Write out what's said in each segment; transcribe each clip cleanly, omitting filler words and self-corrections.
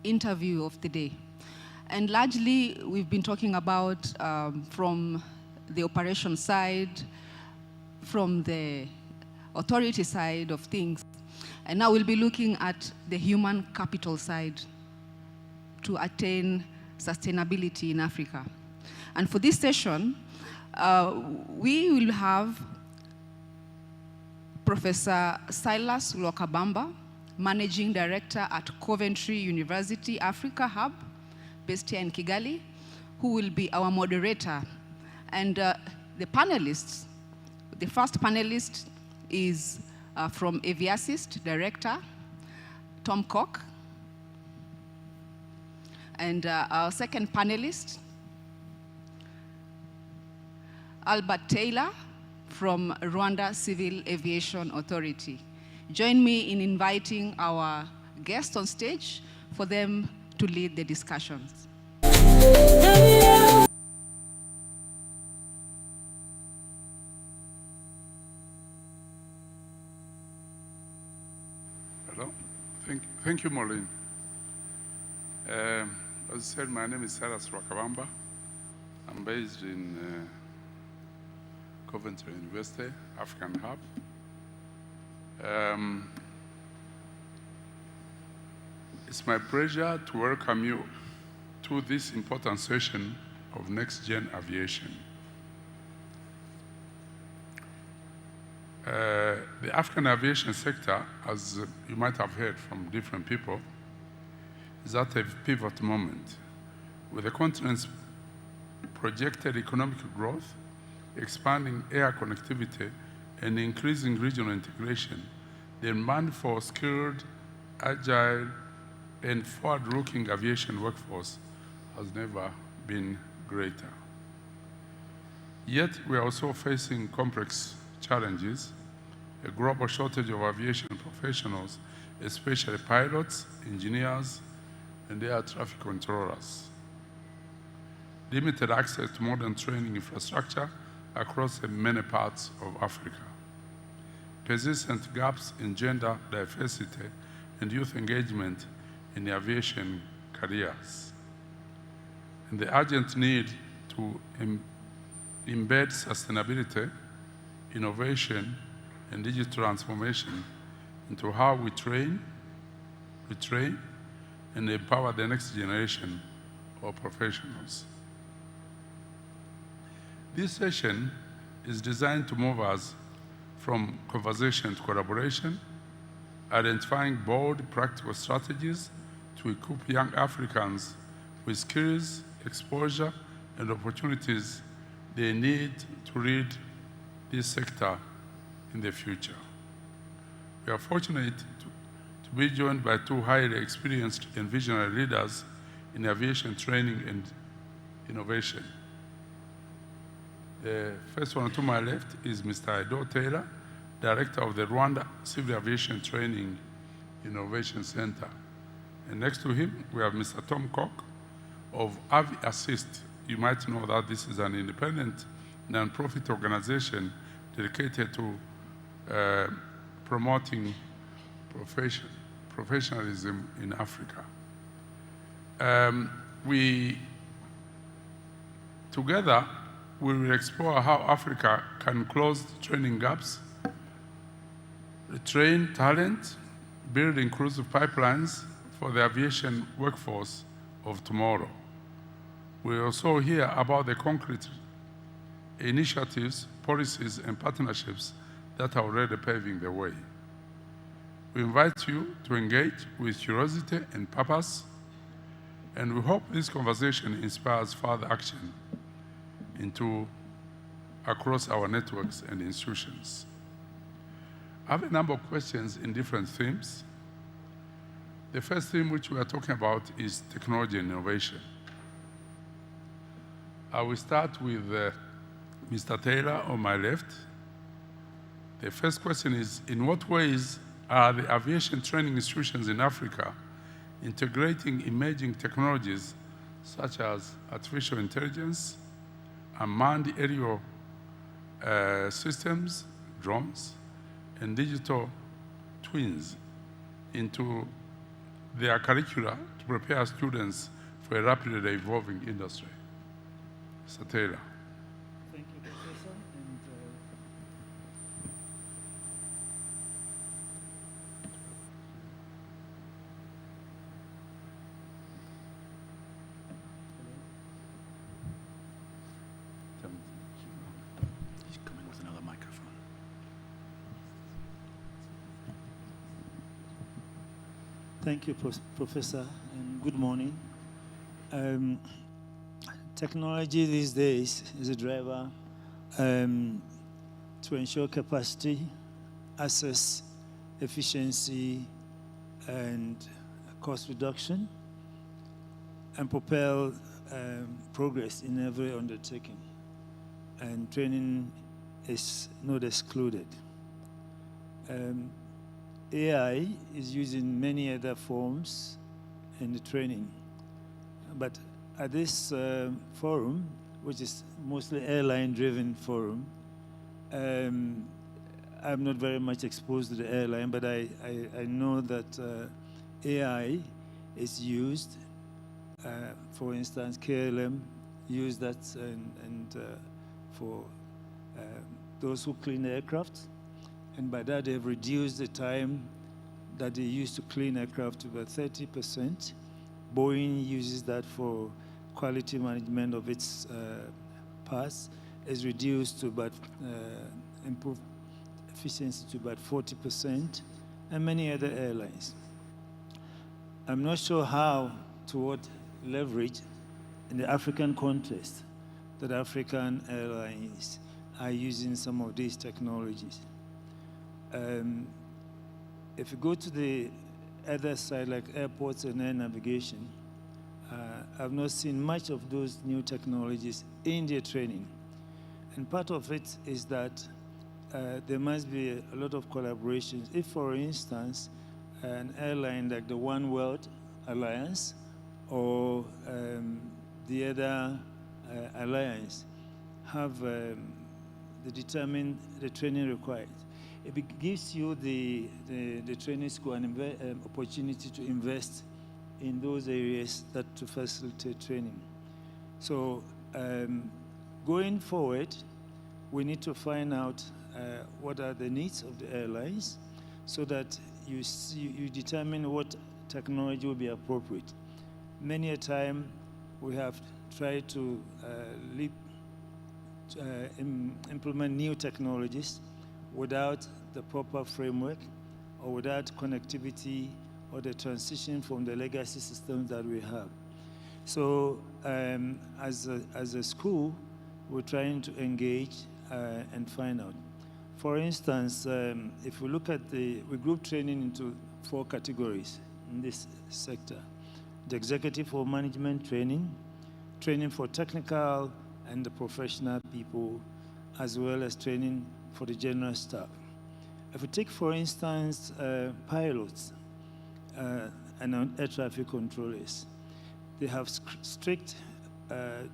interview of the day. And largely, we've been talking about from the operation side, from the authority side of things. And now we'll be looking at the human capital side to attain sustainability in Africa. And for this session, we will have Professor Silas Lwakabamba, Managing Director at Coventry University Africa Hub, based here in Kigali, who will be our moderator. And the panelists, the first panelist is from Aviasys Director, Tom Koch. And our second panelist, Albert Taylor from Rwanda Civil Aviation Authority. Join me in inviting our guests on stage for them to lead the discussions. Hello. Thank you, Maureen. As I said, my name is Silas Lwakabamba. I'm based in Coventry University, African Hub. It's my pleasure to welcome you to this important session of NextGen Aviation. The African aviation sector, as you might have heard from different people, is at a pivot moment. With the continent's projected economic growth, expanding air connectivity, and increasing regional integration, the demand for skilled, agile, and forward-looking aviation workforce has never been greater. Yet, we are also facing complex challenges, a global shortage of aviation professionals, especially pilots, engineers, and air traffic controllers. Limited access to modern training infrastructure across many parts of Africa. Persistent gaps in gender diversity and youth engagement in aviation careers. And the urgent need to embed sustainability, innovation, and digital transformation into how we train, and empower the next generation of professionals. This session is designed to move us from conversation to collaboration, identifying bold, practical strategies to equip young Africans with skills, exposure, and opportunities they need to lead this sector in the future. We are fortunate to be joined by two highly experienced and visionary leaders in aviation training and innovation. The first one to my left is Mr. Albert Taylor, Director of the Rwanda Civil Aviation Training Innovation Center. And next to him, we have Mr. Tom Koch of Aviasys. You might know that this is an independent, non-profit organization dedicated to promoting professionalism in Africa. Together, we will explore how Africa can close training gaps, train talent, build inclusive pipelines for the aviation workforce of tomorrow. We also hear about the concrete initiatives, policies, and partnerships that are already paving the way. We invite you to engage with curiosity and purpose, and we hope this conversation inspires further action across our networks and institutions. I have a number of questions in different themes. The first theme which we are talking about is technology and innovation. I will start with Mr. Taylor on my left. The first question is, in what ways are the aviation training institutions in Africa integrating emerging technologies such as artificial intelligence, unmanned aerial systems, drones, and digital twins into their curricula to prepare students for a rapidly evolving industry. Mr. Taylor. Thank you, Professor. And he's coming with another microphone. thank you, Professor, and good morning. Technology these days is a driver to ensure capacity, access, efficiency, and cost reduction, and propel progress in every undertaking. And training is not excluded. AI is used in many other forms in the training, but at this forum, which is mostly airline-driven forum, I'm not very much exposed to the airline, but I know that AI is used. For instance, KLM use that and for those who clean aircraft, and by that they've reduced the time that they used to clean aircraft to about 30%. Boeing uses that for quality management of its parts, is reduced to about, improved efficiency to about 40%, and many other airlines. I'm not sure how, to what leverage in the African context that African airlines are using some of these technologies. If you go to the other side, like airports and air navigation, I've not seen much of those new technologies in their training. And part of it is that there must be a lot of collaborations. If, for instance, an airline like the One World Alliance or the other alliance have determined the training required, it gives you the training school an opportunity to invest in those areas that to facilitate training. So going forward, we need to find out what are the needs of the airlines so that you determine what technology will be appropriate. Many a time we have tried to implement new technologies without the proper framework or without connectivity or the transition from the legacy systems that we have. So as a school, we're trying to engage and find out. For instance, if we look at we group training into 4 categories in this sector. The executive or management training, training for technical and the professional people, as well as training for the general staff. If we take, for instance, pilots and air traffic controllers, they have strict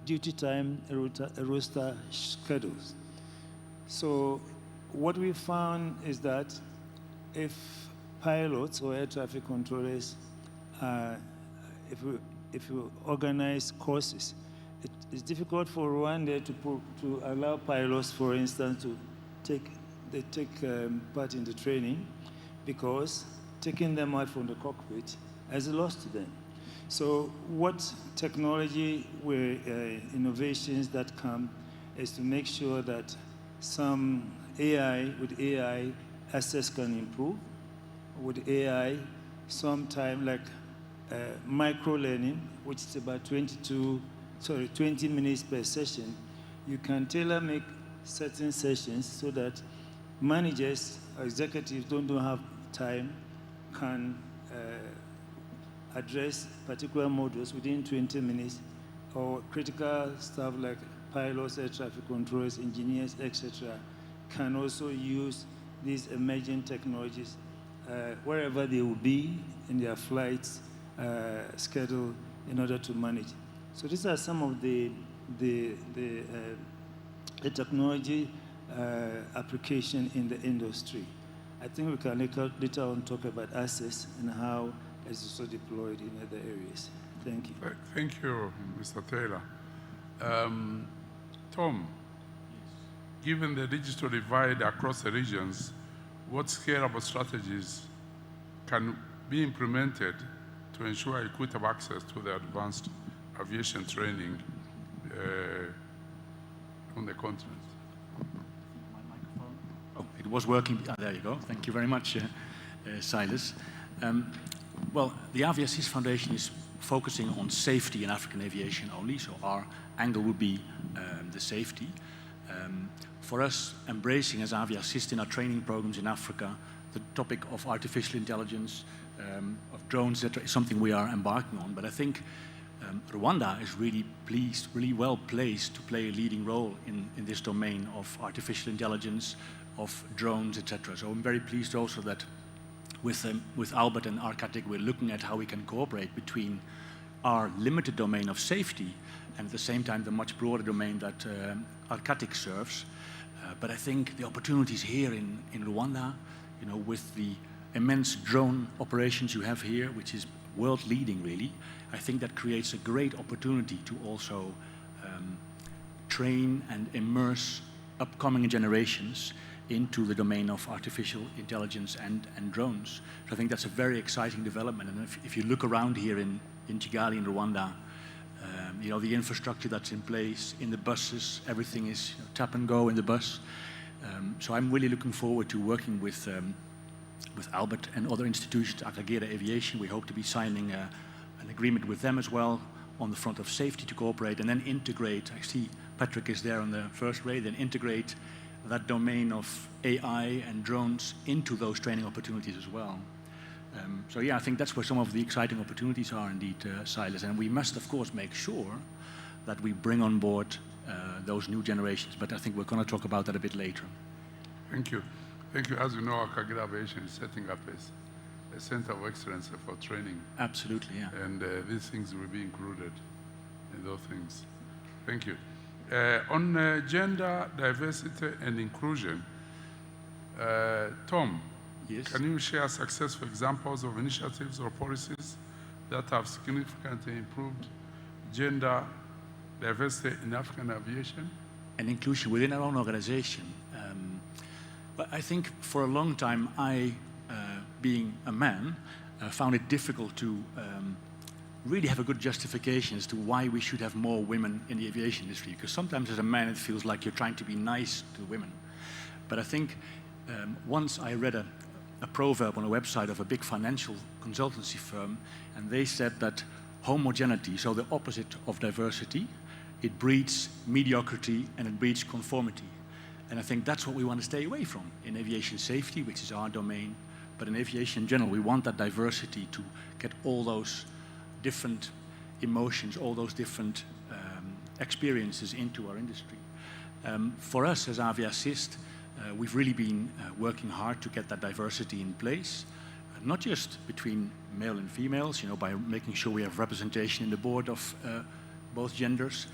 duty time roster schedules. So what we found is that if pilots or air traffic controllers, if we organize courses, it's difficult for Rwanda to allow pilots, for instance, to take part in the training, because taking them out from the cockpit has a loss to them. So what technology innovations that come is to make sure that some with AI, access can improve. With AI, sometime like micro-learning, which is about 20 minutes per session, you can tailor-make certain sessions so that managers or executives don't have time, can address particular modules within 20 minutes, or critical staff like pilots, air traffic controllers, engineers, etc., can also use these emerging technologies wherever they will be in their flights schedule in order to manage. So these are some of the technology application in the industry. I think we can later on talk about access and how is also deployed in other areas. Thank you. Thank you, Mr. Taylor. Tom, given the digital divide across the regions, what scalable strategies can be implemented to ensure equitable access to the advanced aviation training on the continent? My microphone. Oh, it was working. There you go. Thank you very much, Silas. Well, the Aviasis Foundation is focusing on safety in African aviation only, so our angle would be the safety. For us, embracing as Aviasis in our training programs in Africa, the topic of artificial intelligence, of drones, etc., is something we are embarking on. But I think Rwanda is really well placed to play a leading role in this domain of artificial intelligence, of drones, etc. So I'm very pleased also that with Albert and RCATIC, we're looking at how we can cooperate between our limited domain of safety and at the same time the much broader domain that RCATIC serves. But I think the opportunities here in Rwanda, you know, with the immense drone operations you have here, which is world leading really, I think that creates a great opportunity to also train and immerse upcoming generations into the domain of artificial intelligence and drones. So I think that's a very exciting development. And if you look around here in Kigali, in Rwanda, you know, the infrastructure that's in place, in the buses, everything is tap and go in the bus. So I'm really looking forward to working with Albert and other institutions, RCATIC Aviation. We hope to be signing an agreement with them as well on the front of safety to cooperate and then integrate. I see Patrick is there on the first ray, then integrate that domain of AI and drones into those training opportunities as well. So yeah, I think that's where some of the exciting opportunities are indeed, Silas. And we must, of course, make sure that we bring on board those new generations. But I think we're going to talk about that a bit later. Thank you. Thank you. As you know, RCATIC Aviation is setting up a center of excellence for training. Absolutely, yeah. And these things will be included in those things. Thank you. On gender diversity and inclusion, Tom, yes. Can you share successful examples of initiatives or policies that have significantly improved gender diversity in African aviation? And inclusion within our own organization. But I think for a long time, being a man, found it difficult to really have a good justification as to why we should have more women in the aviation industry. Because sometimes as a man, it feels like you're trying to be nice to women. But I think once I read a proverb on a website of a big financial consultancy firm, and they said that homogeneity, so the opposite of diversity, it breeds mediocrity and it breeds conformity. And I think that's what we want to stay away from in aviation safety, which is our domain. But in aviation in general, we want that diversity to get all those different emotions, all those different experiences into our industry. For us as Aviasis, we've really been working hard to get that diversity in place, not just between male and females, you know, by making sure we have representation in the board of both genders,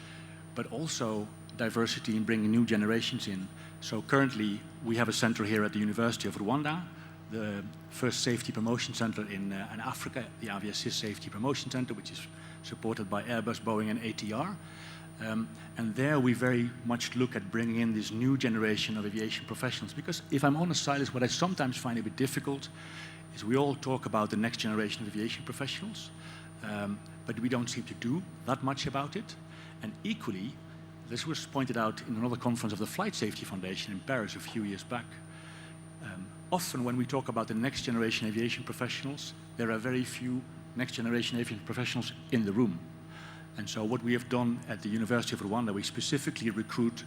but also diversity in bringing new generations in. So currently, we have a center here at the University of Rwanda, the first safety promotion center in Africa, the Aviasis Safety Promotion Center, which is supported by Airbus, Boeing, and ATR. And there we very much look at bringing in this new generation of aviation professionals. Because if I'm honest, Silas, what I sometimes find a bit difficult is we all talk about the next generation of aviation professionals, but we don't seem to do that much about it. And equally, this was pointed out in another conference of the Flight Safety Foundation in Paris a few years back. Often when we talk about the next generation aviation professionals, there are very few next generation aviation professionals in the room. And so what we have done at the University of Rwanda, we specifically recruit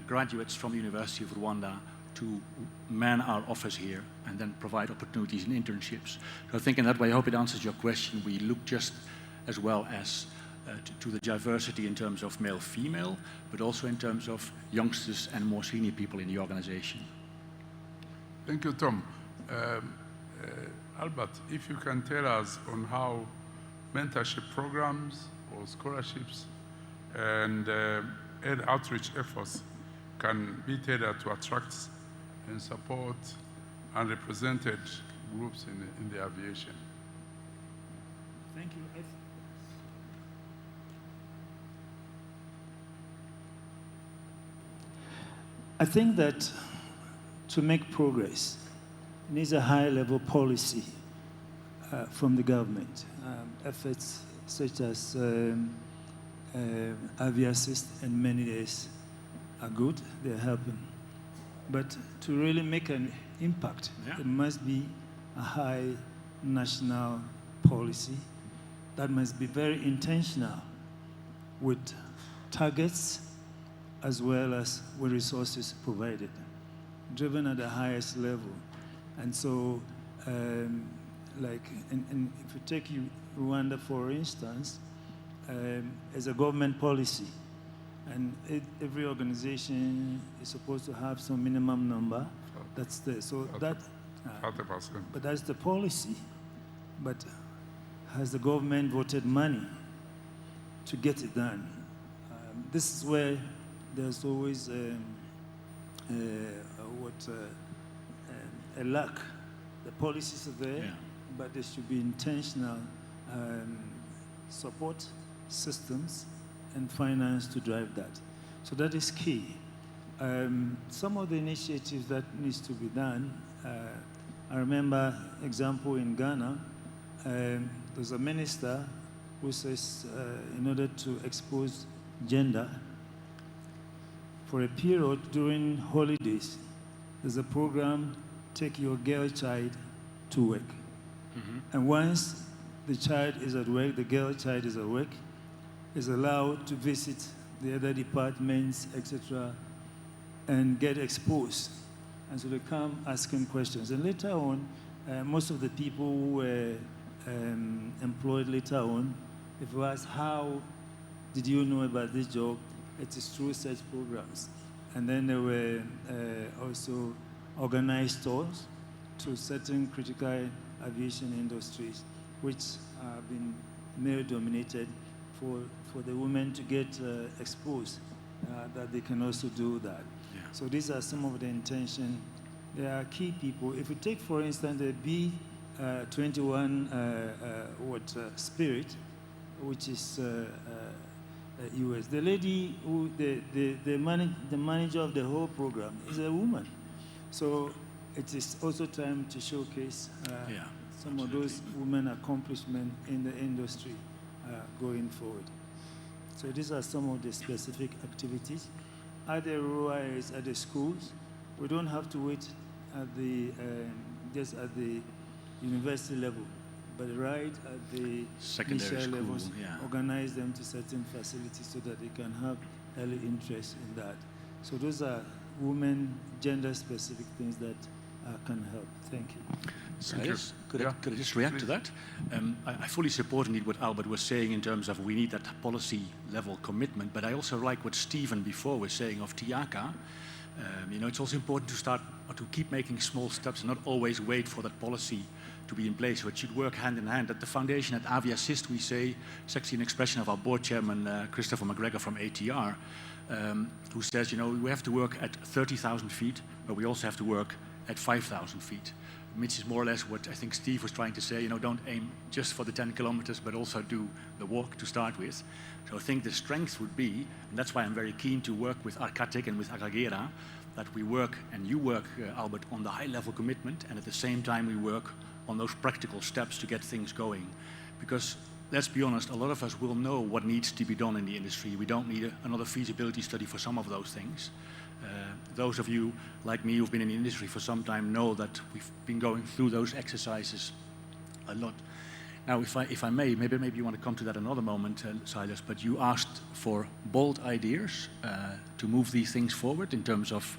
graduates from the University of Rwanda to man our office here and then provide opportunities and internships. So I think in that way, I hope it answers your question. We look just as well as to the diversity in terms of male-female, but also in terms of youngsters and more senior people in the organization. Thank you, Tom. Albert, if you can tell us on how mentorship programs or scholarships and outreach efforts can be tailored to attract and support unrepresented groups in the aviation. Thank you. I think that to make progress, it needs a high-level policy from the government. Efforts such as Aviassist and many days are good, they're helping. But to really make an impact, it must be a high national policy that must be very intentional with targets as well as with resources provided, driven at the highest level. And so, like, if you take Rwanda, for instance, as a government policy, and every organization is supposed to have some minimum number that's there. So that, but that's the policy. But has the government voted money to get it done? This is where there's always a lack. The policies are there, but there should be intentional support systems and finance to drive that. So that is key. Some of the initiatives that needs to be done, I remember example in Ghana, there's a minister who says in order to expose gender, for a period during holidays, there's a program, take your girl child to work. Mm-hmm. And once the child is at work, the girl child is at work, is allowed to visit the other departments, etc., and get exposed. And so they come asking questions. And later on, most of the people who were employed later on, if you ask how did you know about this job, it is through such programs. And then there were also organized tours to certain critical aviation industries, which have been male-dominated, for the women to get exposed, that they can also do that. Yeah. So these are some of the intention. There are key people. If you take, for instance, the B-21 Spirit, which is US. The lady who the manager of the whole program is a woman. So it is also time to showcase some of those women accomplishments in the industry going forward. So these are some of the specific activities. At the rural areas, at the schools, we don't have to wait at the just at the university level, but right at the secondary levels, organize them to certain facilities so that they can have early interest in that. So those are women, gender-specific things that can help. Thank you. Could I just react to that? I fully support indeed what Albert was saying in terms of we need that policy level commitment, but I also like what Stephen before was saying of TIACA. You know, it's also important to start or to keep making small steps and not always wait for that policy to be in place. So it should work hand in hand. At the foundation at Aviassist, we say, it's actually an expression of our board chairman, Christopher McGregor from ATR, who says, you know, we have to work at 30,000 feet, but we also have to work at 5,000 feet. Which is more or less what I think Steve was trying to say, you know, don't aim just for the 10 kilometers, but also do the walk to start with. So I think the strength would be, and that's why I'm very keen to work with RCATIC and with Agagera, that we work, and you work, Albert, on the high-level commitment, and at the same time we work on those practical steps to get things going. Because, let's be honest, a lot of us will know what needs to be done in the industry. We don't need another feasibility study for some of those things. Those of you like me who've been in the industry for some time know that we've been going through those exercises a lot. Now, if I may, maybe you want to come to that another moment, Silas, but you asked for bold ideas to move these things forward in terms of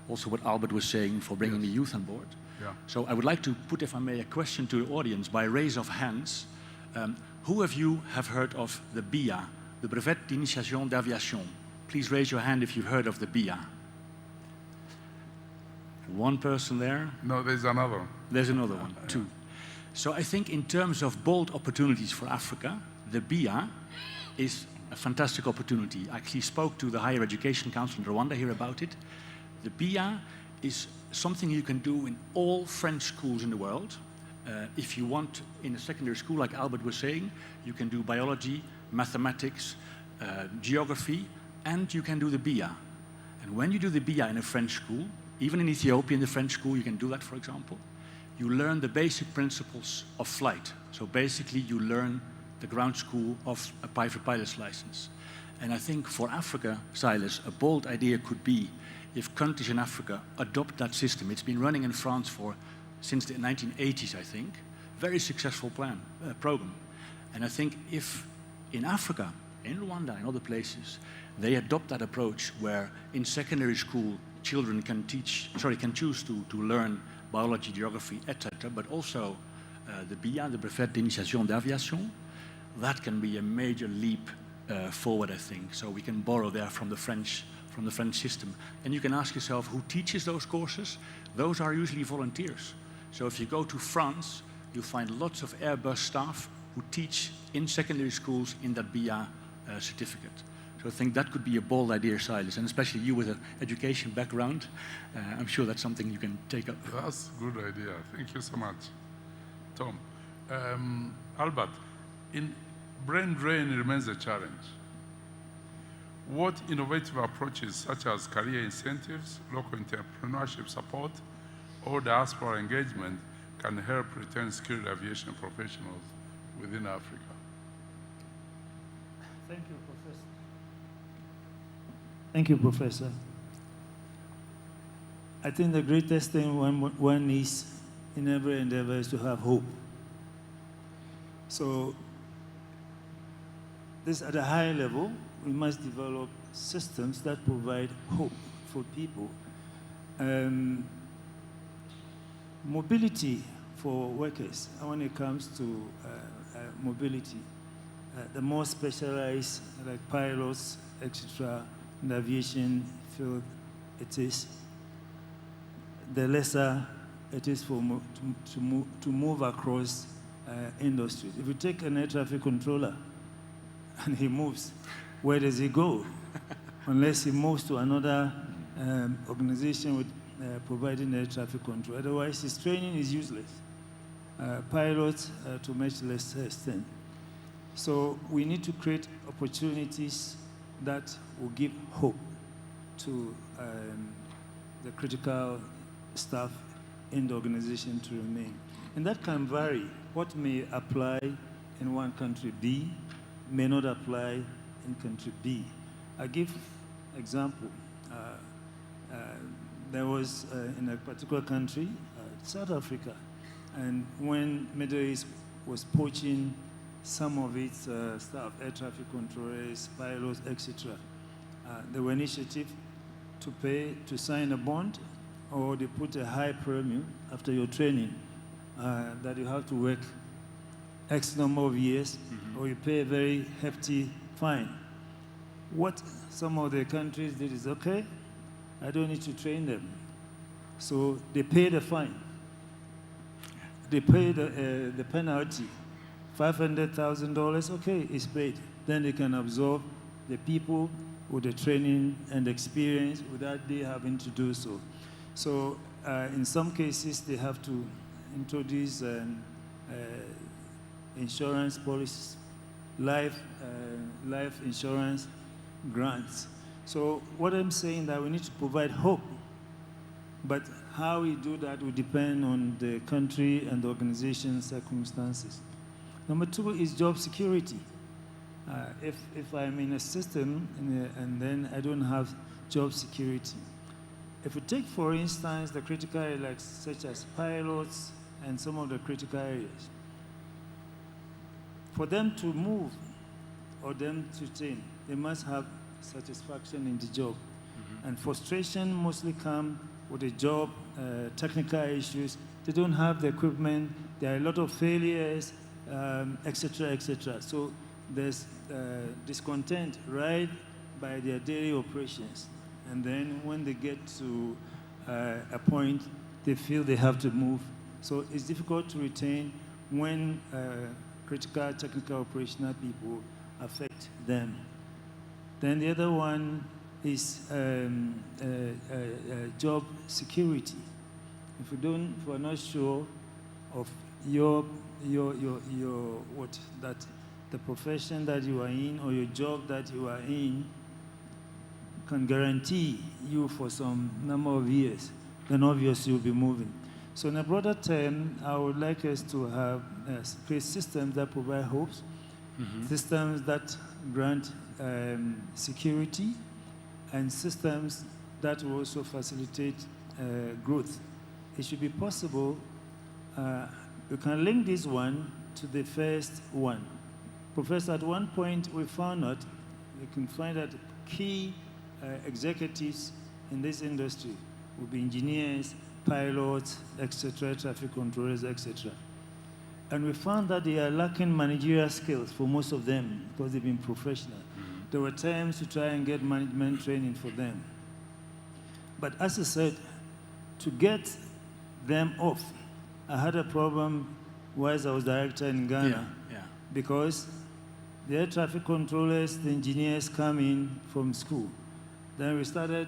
also what Albert was saying for bringing the youth on board. Yeah. So I would like to put, if I may, a question to the audience by raise of hands. Who of you have heard of the BIA, the Brevet d'Initiation d'Aviation? Please raise your hand if you've heard of the BIA. One person there. No, there's another one. There's another one, two. So I think in terms of bold opportunities for Africa, the BIA is a fantastic opportunity. I actually spoke to the Higher Education Council in Rwanda here about it. The BIA is something you can do in all French schools in the world, if you want, in a secondary school, like Albert was saying, you can do biology, mathematics, geography, and you can do the BIA. And when you do the BIA in a French school, even in Ethiopia in the French school, you can do that, for example, you learn the basic principles of flight. So basically, you learn the ground school of a private pilot's license. And I think for Africa, Silas, a bold idea could be if countries in Africa adopt that system. It's been running in France since the 1980s, I think. Very successful program. And I think if in Africa, in Rwanda, and other places, they adopt that approach where in secondary school children can choose to learn biology, geography, etc., but also the BIA, the Brevet d'Initiation d'Aviation, that can be a major leap forward, I think. So we can borrow there from the French system. And you can ask yourself, who teaches those courses? Those are usually volunteers. So if you go to France, you'll find lots of Airbus staff who teach in secondary schools in that BIA certificate. So I think that could be a bold idea, Silas, and especially you with an education background, I'm sure that's something you can take up. That's a good idea. Thank you so much, Tom. Albert, brain drain remains a challenge. What innovative approaches, such as career incentives, local entrepreneurship support, or diaspora engagement, can help retain skilled aviation professionals within Africa? Thank you, Professor. Thank you, Professor. I think the greatest thing one needs in every endeavor is to have hope. So, this at a high level, we must develop systems that provide hope for people. Mobility for workers, when it comes to mobility, the more specialized, like pilots, etc., in the aviation field it is, the lesser it is for to move across industries. If you take an air traffic controller and he moves, where does he go? Unless he moves to another organization with providing air traffic control. Otherwise, his training is useless. Pilots to much less extent. So we need to create opportunities that will give hope to the critical staff in the organization to remain. And that can vary. What may apply in one country B may not apply in country B. I give example. There was in a particular country, South Africa, and when Middle East was poaching some of its staff, air traffic controllers, pilots, etc., there were initiatives to sign a bond, or they put a high premium after your training that you have to work X number of years, or you pay a very hefty fine. What some of the countries did is, okay, I don't need to train them. So they pay the fine. They pay the penalty. $500,000, okay, it's paid. Then they can absorb the people with the training and experience without they having to do so. So in some cases, they have to introduce insurance policies, life insurance grants. So what I'm saying that we need to provide hope, but how we do that will depend on the country and the organization circumstances. Number two is job security. If I'm in a system and then I don't have job security. If we take, for instance, the critical areas such as pilots and some of the critical areas, for them to move or them to train, they must have satisfaction in the job. And frustration mostly come with the job, technical issues. They don't have the equipment. There are a lot of failures, etc., etc. So there's discontent right by their daily operations. And then when they get to a point, they feel they have to move. So it's difficult to retain when critical technical operational people affect them. Then the other one is job security. If we're not sure of the profession that you are in or your job that you are in can guarantee you for some number of years, then obviously you'll be moving. So in a broader term, I would like us to have create systems that provide hopes, systems that grant security, and systems that will also facilitate growth. It should be possible, we can link this one to the first one. Professor, at one point we found out, we can find that key executives in this industry will be engineers, pilots, etc., traffic controllers, etc. And we found that they are lacking managerial skills for most of them because they've been professional. There were times to try and get management training for them. But as I said, to get them off, I had a problem whilst I was director in Ghana. Because the air traffic controllers, the engineers come in from school. Then we started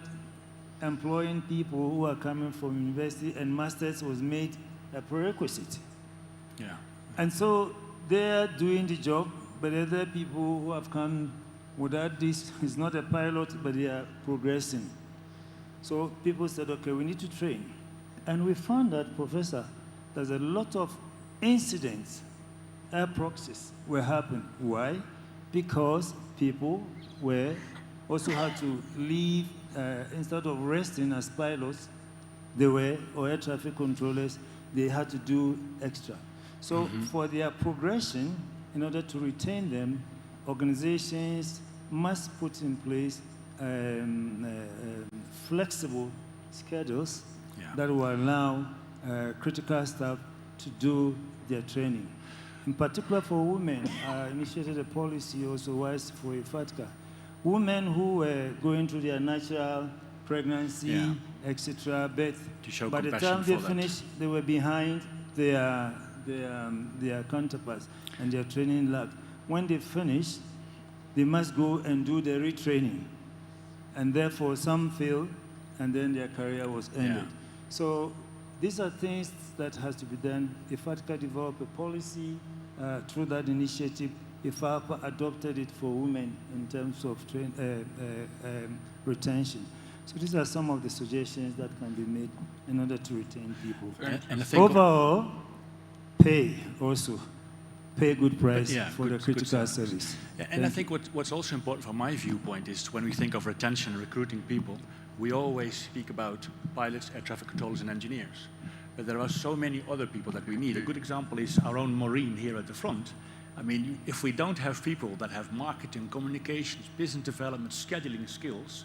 employing people who are coming from university, and masters was made a prerequisite. And so they're doing the job, but other people who have come without this is not a pilot, but they are progressing. So people said, okay, we need to train. And we found that, Professor, there's a lot of incidents, air proxies were happening. Why? Because people also had to leave, instead of resting as pilots, or air traffic controllers, they had to do extra. So for their progression, in order to retain them, organizations must put in place flexible schedules that will allow critical staff to do their training. In particular for women, I initiated a policy also wise for FATCA. Women who were going through their natural pregnancy, etc., birth, by the time they finished, they were behind their counterparts and their training lab. When they finish, they must go and do the retraining. And therefore, some failed, and then their career was ended. So these are things that has to be done. If FATCA develop a policy through that initiative, if FAPA adopted it for women in terms of retention. So these are some of the suggestions that can be made in order to retain people. And I think overall, pay also. Pay a good price for the critical service. And I think what's also important from my viewpoint is when we think of retention and recruiting people, we always speak about pilots, air traffic controllers, and engineers. But there are so many other people that we need. A good example is our own Maureen here at the front. I mean, if we don't have people that have marketing, communications, business development, scheduling skills,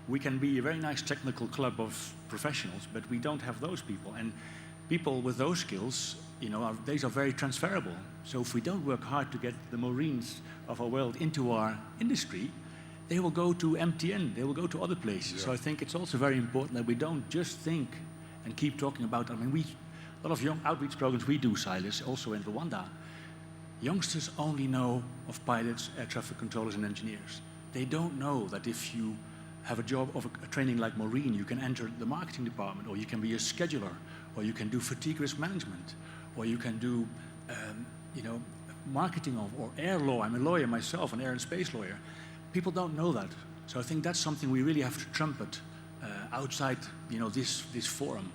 we can be a very nice technical club of professionals, but we don't have those people. And people with those skills, these are very transferable. So if we don't work hard to get the Maureens of our world into our industry, they will go to MTN, they will go to other places. So I think it's also very important that we don't just think and keep talking about, a lot of young outreach programs we do, Silas, also in Rwanda. Youngsters only know of pilots, air traffic controllers, and engineers. They don't know that if you have a job of a training like Maureen, you can enter the marketing department, or you can be a scheduler, or you can do fatigue risk management, or you can do, marketing or air law. I'm a lawyer myself, an air and space lawyer. People don't know that. So I think that's something we really have to trumpet outside, this forum.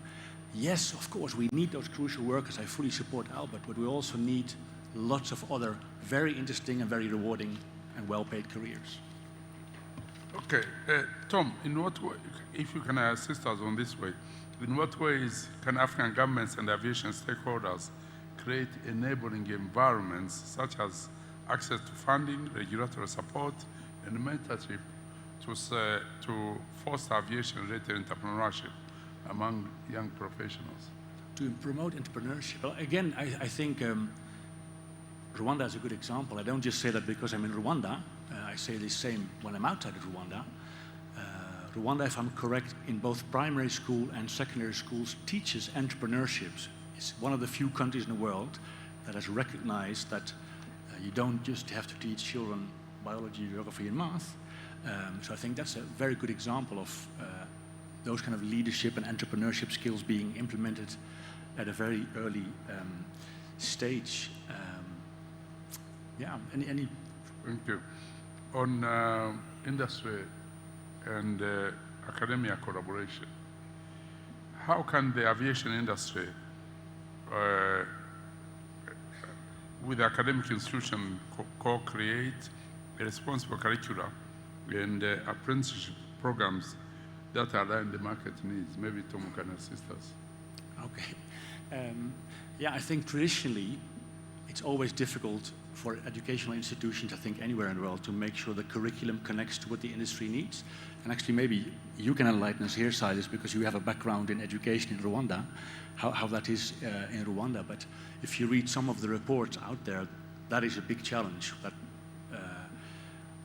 Yes, of course, we need those crucial workers. I fully support Albert, but we also need lots of other very interesting and very rewarding and well-paid careers. Okay, Tom, in what way, if you can assist us on this way, in what ways can African governments and aviation stakeholders create enabling environments such as access to funding, regulatory support, and mentorship to foster aviation-related entrepreneurship among young professionals? To promote entrepreneurship, well, again, I think Rwanda is a good example. I don't just say that because I'm in Rwanda. I say the same when I'm outside of Rwanda. Rwanda, if I'm correct, in both primary school and secondary schools teaches entrepreneurship. It's one of the few countries in the world that has recognized that you don't just have to teach children biology, geography, and math. So I think that's a very good example of those kind of leadership and entrepreneurship skills being implemented at a very early stage. Yeah, any Thank you. On industry and academia collaboration, how can the aviation industry with academic institutions co-create a responsible curricula and apprenticeship programs that align the market needs? Maybe Tom can assist us. Okay. Yeah, I think traditionally it's always difficult for educational institutions, I think anywhere in the world, to make sure the curriculum connects to what the industry needs. And actually maybe you can enlighten us here, Silas, because you have a background in education in Rwanda, how that is in Rwanda. But if you read some of the reports out there, that is a big challenge. But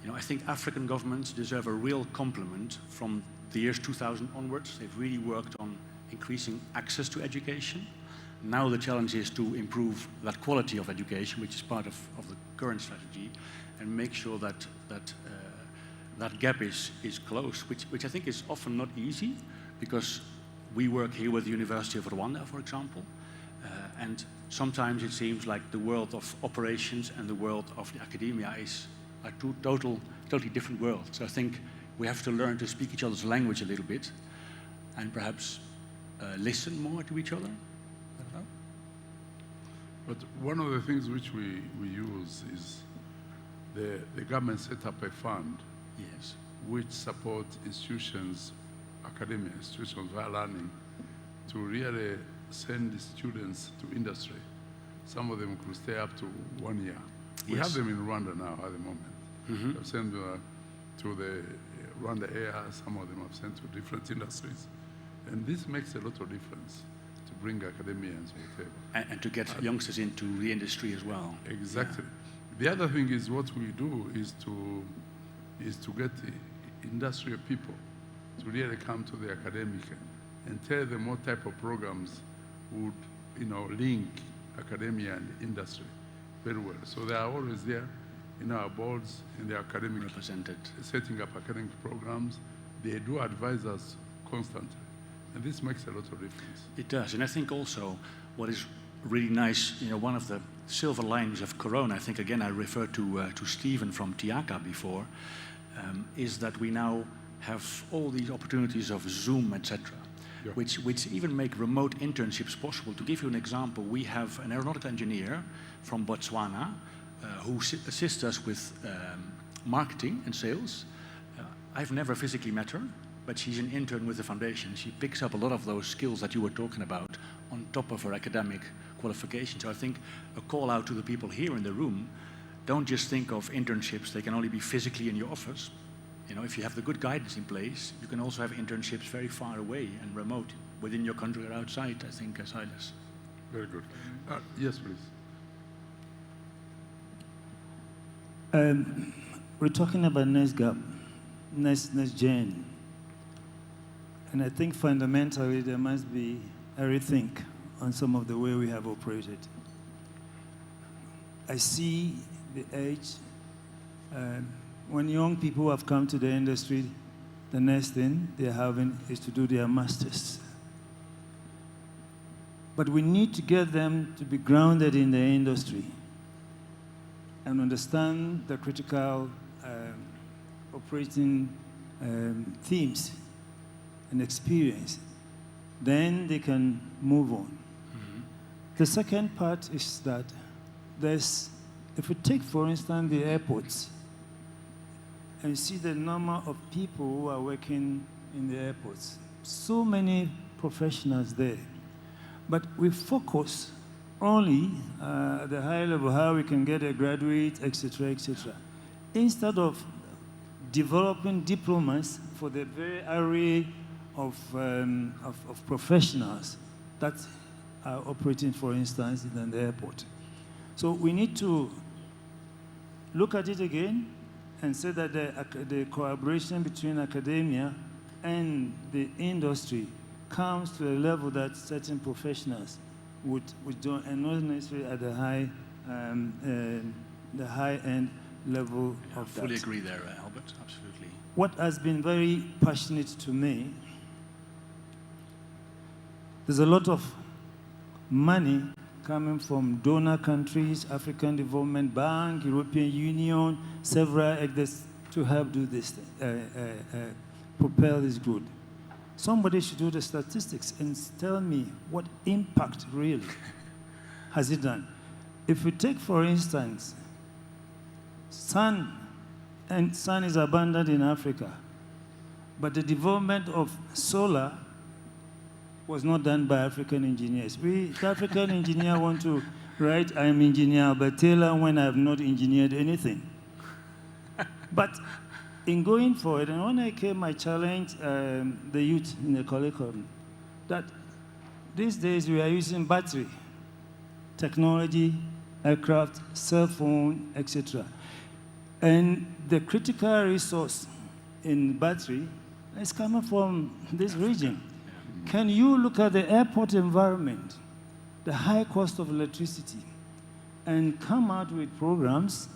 you know, I think African governments deserve a real compliment from the years 2000 onwards. They've really worked on increasing access to education. Now the challenge is to improve that quality of education, which is part of the current strategy, and make sure that that gap is closed, which I think is often not easy, because we work here with the University of Rwanda, for example, and sometimes it seems like the world of operations and the world of the academia are two totally different worlds. So I think we have to learn to speak each other's language a little bit, and perhaps listen more to each other. But one of the things which we use is the government set up a fund, Yes, which supports institutions, academia institutions who are learning, to really send students to industry. Some of them could stay up to 1 year. We Yes. have them in Rwanda now at the moment. Mm-hmm. They've sent to the Rwanda Air, some of them have sent to different industries. And this makes a lot of difference to bring academians, whatever. and to get youngsters into the industry as well. Exactly. The other thing is what we do is to get the industrial people to really come to the academic and tell them what type of programs would, link academia and industry very well. So they are always there in our boards, in the academic, Represented. setting up academic programs. They do advise us constantly. And this makes a lot of difference. It does, and I think also what is really nice, one of the silver linings of Corona, I think again I referred to Stephen from Tiaka before, is that we now have all these opportunities of Zoom, etc., Yeah. which even make remote internships possible. To give you an example, we have an aeronautical engineer from Botswana who assists us with marketing and sales. I've never physically met her, but she's an intern with the foundation. She picks up a lot of those skills that you were talking about on top of her academic qualifications. So I think a call out to the people here in the room, don't just think of internships, they can only be physically in your office. If you have the good guidance in place, you can also have internships very far away and remote, within your country or outside, I think, Silas. Very good. Yes, please. We're talking about NextGen. And I think fundamentally there must be a rethink on some of the way we have operated. I see the age. When young people have come to the industry, the next thing they're having is to do their masters. But we need to get them to be grounded in the industry and understand the critical operating themes and experience. Then they can move on. Mm-hmm. The second part is that if we take, for instance, the airports, and you see the number of people who are working in the airports, so many professionals there. But we focus only at the high level, how we can get a graduate, etc., etc., instead of developing diplomas for the very array of professionals that are operating, for instance, in the airport. So we need to look at it again and say that the collaboration between academia and the industry comes to a level that certain professionals would do, and not necessarily at the high end level of that. I fully agree there, Albert, absolutely. What has been very passionate to me, there's a lot of money coming from donor countries, African Development Bank, European Union, several others to help do this, propel this good. Somebody should do the statistics and tell me what impact really has it done. If we take, for instance, sun is abundant in Africa, but the development of solar was not done by African engineers. The African engineer want to write, I'm engineer Albert Taylor when I have not engineered anything. But in going forward, and when I came, I challenged the youth in the curriculum that these days we are using battery, technology, aircraft, cell phone, etc. And the critical resource in battery is coming from this region. Can you look at the airport environment, the high cost of electricity, and come out with programs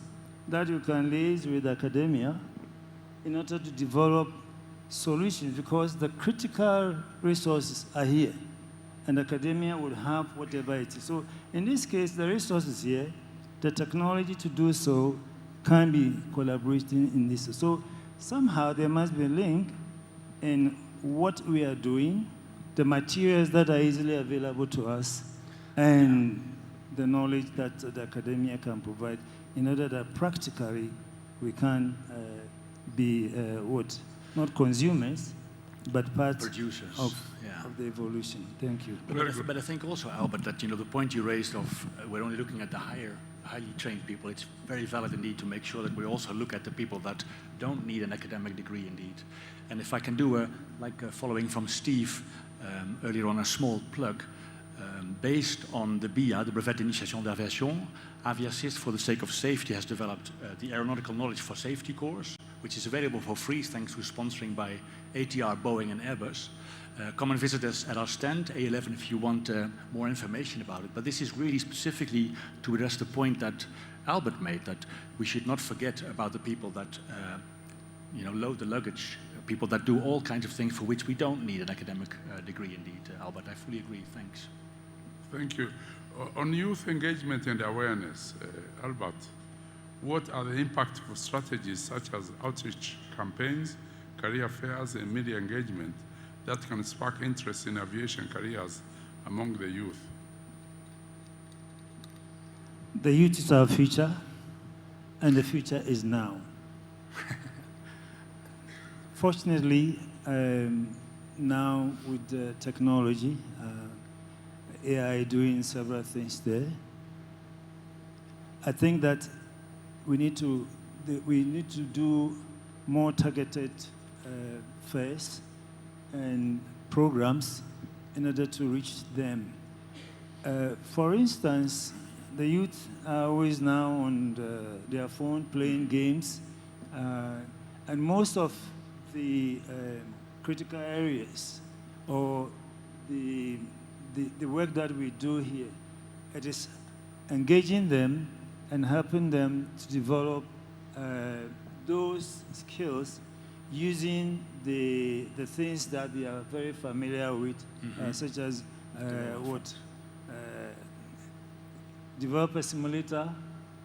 that you can liaise with academia in order to develop solutions, because the critical resources are here, and academia would have whatever it is. So in this case, the resources here, the technology to do so can be collaborating in this. So somehow there must be a link in what we are doing, the materials that are easily available to us, and the knowledge that the academia can provide in order that practically we can be not consumers, but part producers of the evolution. Thank you. But I think also, Albert, that the point you raised of we're only looking at the highly trained people, it's very valid indeed to make sure that we also look at the people that don't need an academic degree indeed. And if I can do following from Steve earlier on, a small plug, based on the BIA, the Brevet d'Initiation d'Aviation, Aviassist, for the sake of safety, has developed the Aeronautical Knowledge for Safety course, which is available for free thanks to sponsoring by ATR, Boeing, and Airbus. Come and visit us at our stand, A11, if you want more information about it. But this is really specifically to address the point that Albert made, that we should not forget about the people that load the luggage, people that do all kinds of things for which we don't need an academic degree indeed. Albert, I fully agree. Thanks. Thank you. On youth engagement and awareness, Albert, what are the impactful strategies such as outreach campaigns, career fairs, and media engagement that can spark interest in aviation careers among the youth? The youth is our future, and the future is now. Fortunately, now with the technology, AI doing several things there, I think that we need to do more targeted fairs and programs in order to reach them. For instance, the youth are always now on their phone playing games, and most of the critical areas or the work that we do here, it is engaging them and helping them to develop those skills using the things that they are very familiar with, such as developer simulator,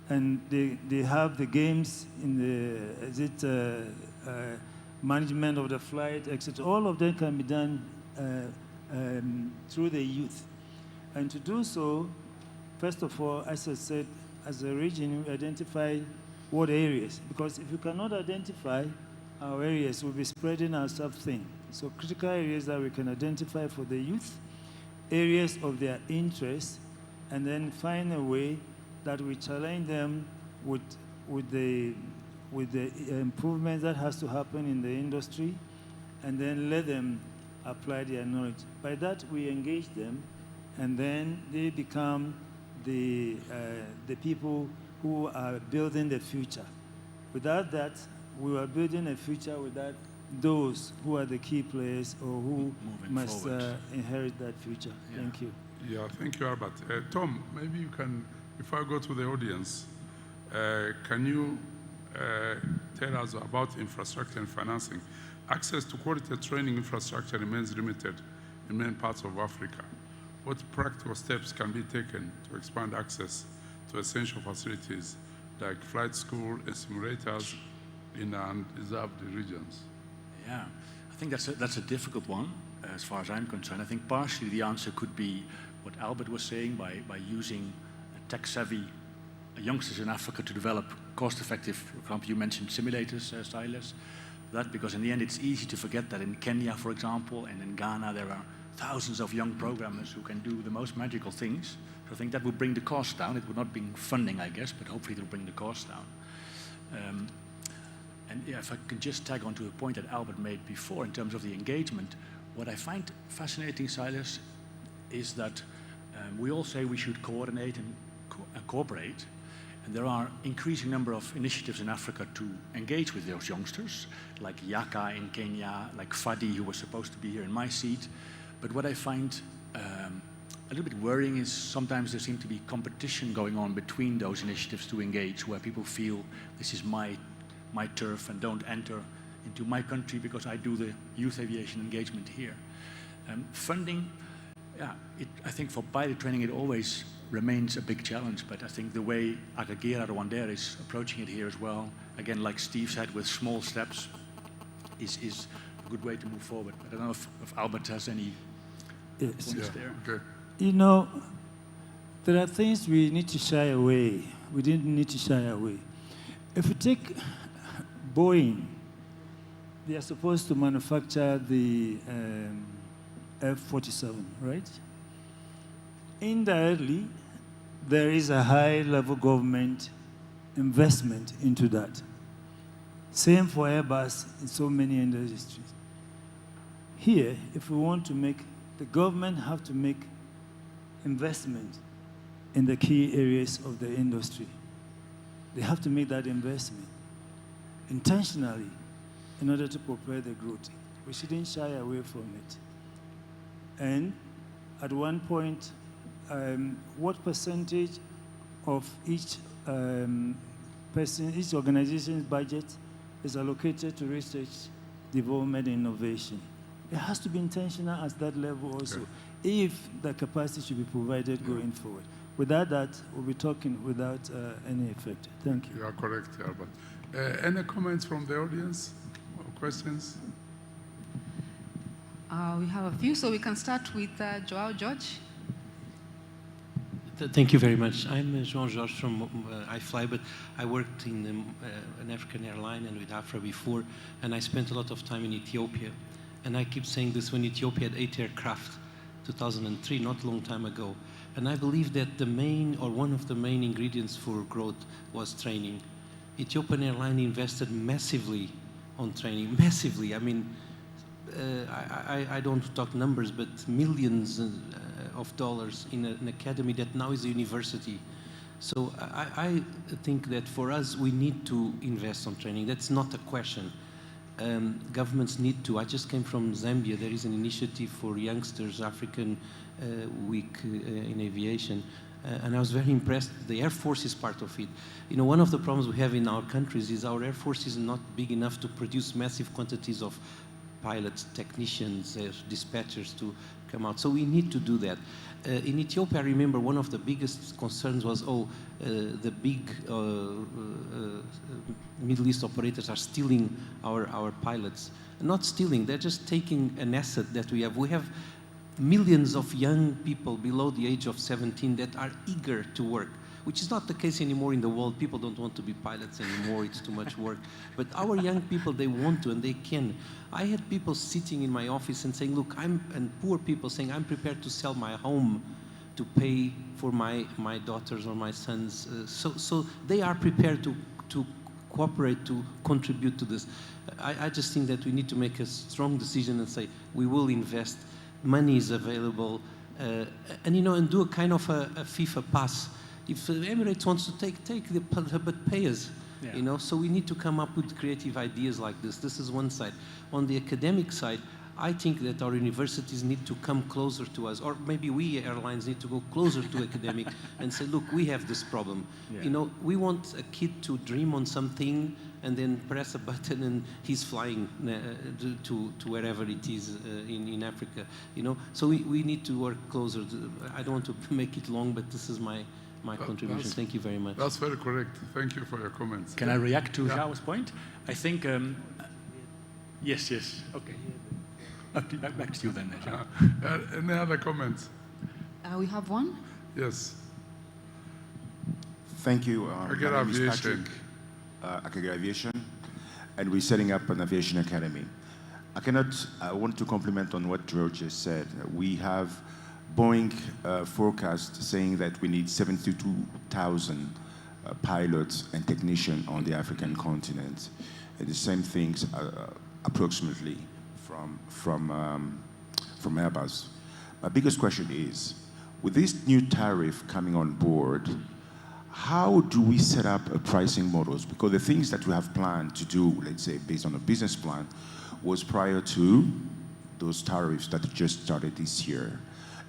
and they have the games in the management of the flight, etc. All of them can be done through the youth. And to do so, first of all, as I said, as a region, we identify what areas, because if you cannot identify our areas, we'll be spreading ourselves thin. So critical areas that we can identify for the youth, areas of their interest, and then find a way that we challenge them with the improvements that has to happen in the industry, and then let them apply their knowledge. By that, we engage them, and then they become the people who are building the future. Without that, we are building a future without those who are the key players or who must inherit that future. Yeah. Thank you. Yeah, thank you, Albert. Tom, maybe you can, before I go to the audience, can you tell us about infrastructure and financing? Access to quality training infrastructure remains limited in many parts of Africa. what practical steps can be taken to expand access to essential facilities like flight school and simulators in undeserved regions? Yeah, I think that's a difficult one as far as I'm concerned. I think partially the answer could be what Albert was saying by using tech-savvy youngsters in Africa to develop cost-effective, for example, you mentioned simulators, Silas, that because in the end it's easy to forget that in Kenya, for example, and in Ghana there are thousands of young programmers who can do the most magical things. So I think that would bring the cost down. It would not bring funding, I guess, but hopefully it will bring the cost down. And yeah, if I could just tag on to a point that Albert made before in terms of the engagement, what I find fascinating, Silas, is that we all say we should coordinate and cooperate, and there are increasing number of initiatives in Africa to engage with those youngsters, like Yaka in Kenya, like Fadi, who was supposed to be here in my seat. But what I find a little bit worrying is sometimes there seems to be competition going on between those initiatives to engage, where people feel this is my turf and don't enter into my country because I do the youth aviation engagement here. Funding, yeah, I think for pilot training it always remains a big challenge, but I think the way Agagera Rwanda is approaching it here as well, again, like Steve said, with small steps, is a good way to move forward. I don't know if Albert has any points there. Okay. You know, there are things we need to shy away. We didn't need to shy away. If we take Boeing, they are supposed to manufacture the F-47, right? Indirectly, there is a high-level government investment into that. Same for Airbus in so many industries. Here, if we want to make, the government have to make investment in the key areas of the industry. They have to make that investment intentionally in order to prepare the growth. We shouldn't shy away from it. And at one point, what percentage of each each organization's budget is allocated to research, development, and innovation? It has to be intentional at that level also, if the capacity should be provided going forward. Without that, we'll be talking without any effect. Thank you. You are correct, Albert. Any comments from the audience or questions? We have a few, so we can start with Joao George. Thank you very much. I'm João Jorge from iFly, but I worked in an African airline and with Afra before, and I spent a lot of time in Ethiopia. And I keep saying this, when Ethiopia had 8 aircraft, 2003, not a long time ago. And I believe that the main, or one of the main ingredients for growth was training. Ethiopian Airlines invested massively on training, massively. I mean, I don't talk numbers, but millions of dollars in an academy that now is a university. So I think that for us, we need to invest on training. That's not a question. Governments need to. I just came from Zambia. There is an initiative for youngsters, African Week in Aviation. And I was very impressed. The Air Force is part of it. You know, one of the problems we have in our countries is our Air Force is not big enough to produce massive quantities of pilots, technicians, dispatchers to come out. So we need to do that. In Ethiopia, I remember one of the biggest concerns was, the big Middle East operators are stealing our pilots. Not stealing, they're just taking an asset that we have. We have millions of young people below the age of 17 that are eager to work, which is not the case anymore in the world. People don't want to be pilots anymore. It's too much work. But our young people, they want to and they can. I had people sitting in my office and saying, look, and poor people saying, I'm prepared to sell my home to pay for my daughters or my sons. So they are prepared to cooperate, to contribute to this. I just think that we need to make a strong decision and say, we will invest. Money is available, and do a kind of a FIFA pass. If Emirates wants to take but pay us, So we need to come up with creative ideas like this. This is one side. On the academic side, I think that our universities need to come closer to us, or maybe we airlines need to go closer to academic and say, look, we have this problem. Yeah. You know, we want a kid to dream on something and then press a button and he's flying to wherever it is in Africa. You know, so we need to work closer. I don't want to make it long, but this is my contribution. Thank you very much. That's very correct. Thank you for your comments. Can I react to Zhao's point? I think, yes, okay. Back to you then, Zhao. Any other comments? We have one. Yes. Thank you. RCATIC My name is Aviation. Patrick, RCATIC Aviation, and we're setting up an aviation academy. I want to compliment on what George just said. We have Boeing forecast saying that we need 72,000 pilots and technicians on the African continent. And the same things approximately from Airbus. My biggest question is, with this new tariff coming on board, how do we set up a pricing models? Because the things that we have planned to do, let's say based on a business plan, was prior to those tariffs that just started this year.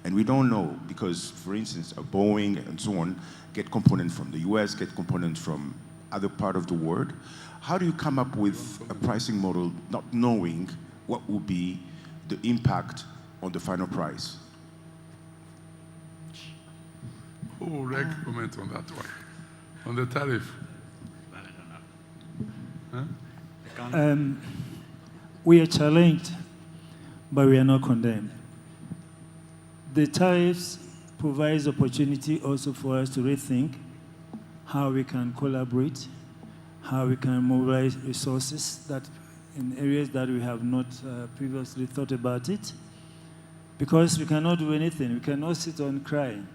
And we don't know, because for instance, a Boeing and so on get components from the US, get components from other part of the world. How do you come up with a pricing model not knowing what will be the impact on the final price? Who will like to comment on that one? On the tariff? I don't know. Huh? We are challenged, but we are not condemned. The tariffs provides opportunity also for us to rethink how we can collaborate, how we can mobilize resources that in areas that we have not previously thought about it. Because we cannot do anything, we cannot sit on crying.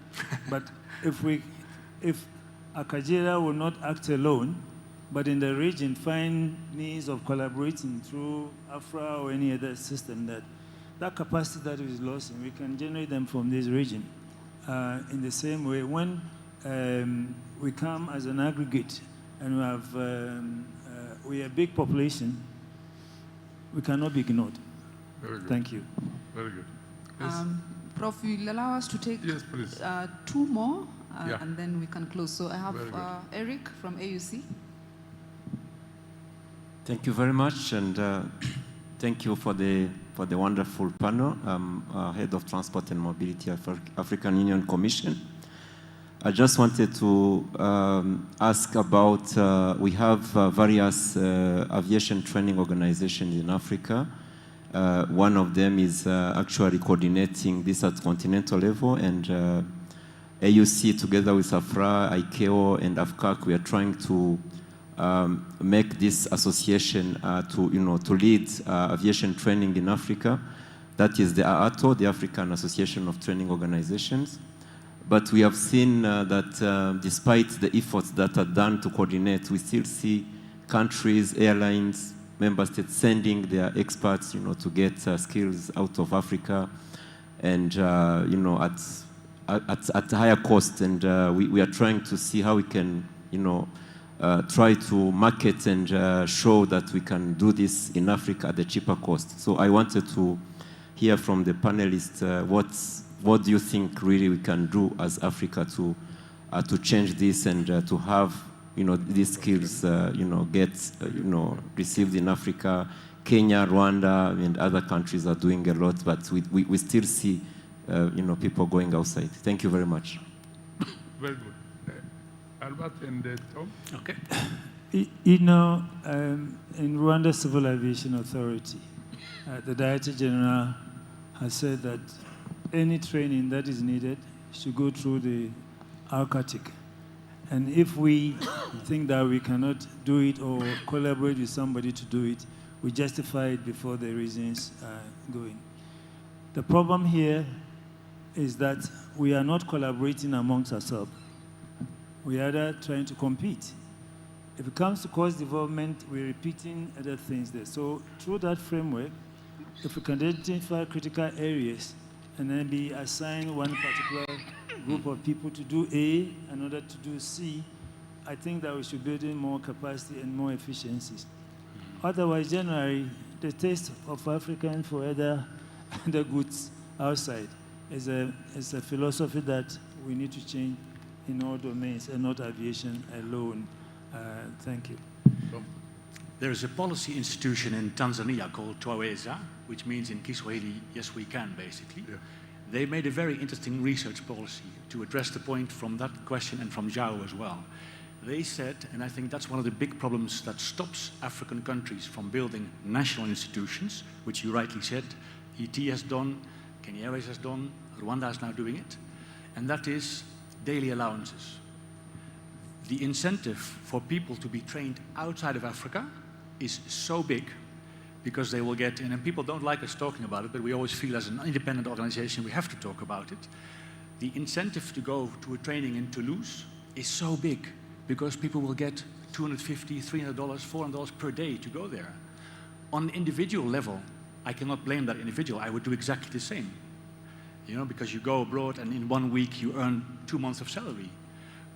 But if Akajira will not act alone, but in the region find means of collaborating through AFRA or any other system, that capacity that is lost, and we can generate them from this region. In the same way, when we come as an aggregate and we are a big population, we cannot be ignored. Very good. Thank you. Very good. Yes. Prof, you'll allow us to take Yes, please. two more, Yeah. and then we can close. So I have Very good. Eric from AUC. Thank you very much, and thank you for the wonderful panel. I'm Head of Transport and Mobility at African Union Commission. I just wanted to ask about, we have various aviation training organizations in Africa. One of them is actually coordinating this at continental level, and AUC together with AFRA, ICAO, and AFCAC, we are trying to make this association to lead aviation training in Africa. That is the AATO, the African Association of Training Organizations. But we have seen that despite the efforts that are done to coordinate, we still see countries, airlines, member states sending their experts, to get skills out of Africa, and at higher cost. And we are trying to see how we can, try to market and show that we can do this in Africa at a cheaper cost. So I wanted to hear from the panelists what do you think really we can do as Africa to change this and to have these skills get received in Africa. Kenya, Rwanda, and other countries are doing a lot, but we still see people going outside. Thank you very much. Very good. Albert and Tom? Okay. In Rwanda Civil Aviation Authority, the Director General has said that any training that is needed should go through the RCATIC. And if we think that we cannot do it or collaborate with somebody to do it, we justify it before the reasons go in. The problem here is that we are not collaborating amongst ourselves. We are either trying to compete. If it comes to course development, we're repeating other things there. So through that framework, if we can identify critical areas and then be assigned one particular group of people to do A, another to do C, I think that we should build in more capacity and more efficiencies. Otherwise, generally, the taste of African for other goods outside. It's a philosophy that we need to change in all domains and not aviation alone. Thank you. There is a policy institution in Tanzania called Twaweza, which means in Kiswahili, yes we can, basically. Yeah. They made a very interesting research policy to address the point from that question and from Zhao as well. They said, and I think that's one of the big problems that stops African countries from building national institutions, which you rightly said, ET has done, Kenya Airways has done, Rwanda is now doing it, and that is daily allowances. The incentive for people to be trained outside of Africa is so big because they will get, and people don't like us talking about it, but we always feel as an independent organization we have to talk about it. The incentive to go to a training in Toulouse is so big because people will get $250, $300, $400 per day to go there. On an individual level, I cannot blame that individual. I would do exactly the same. You know, because you go abroad and in 1 week you earn 2 months of salary.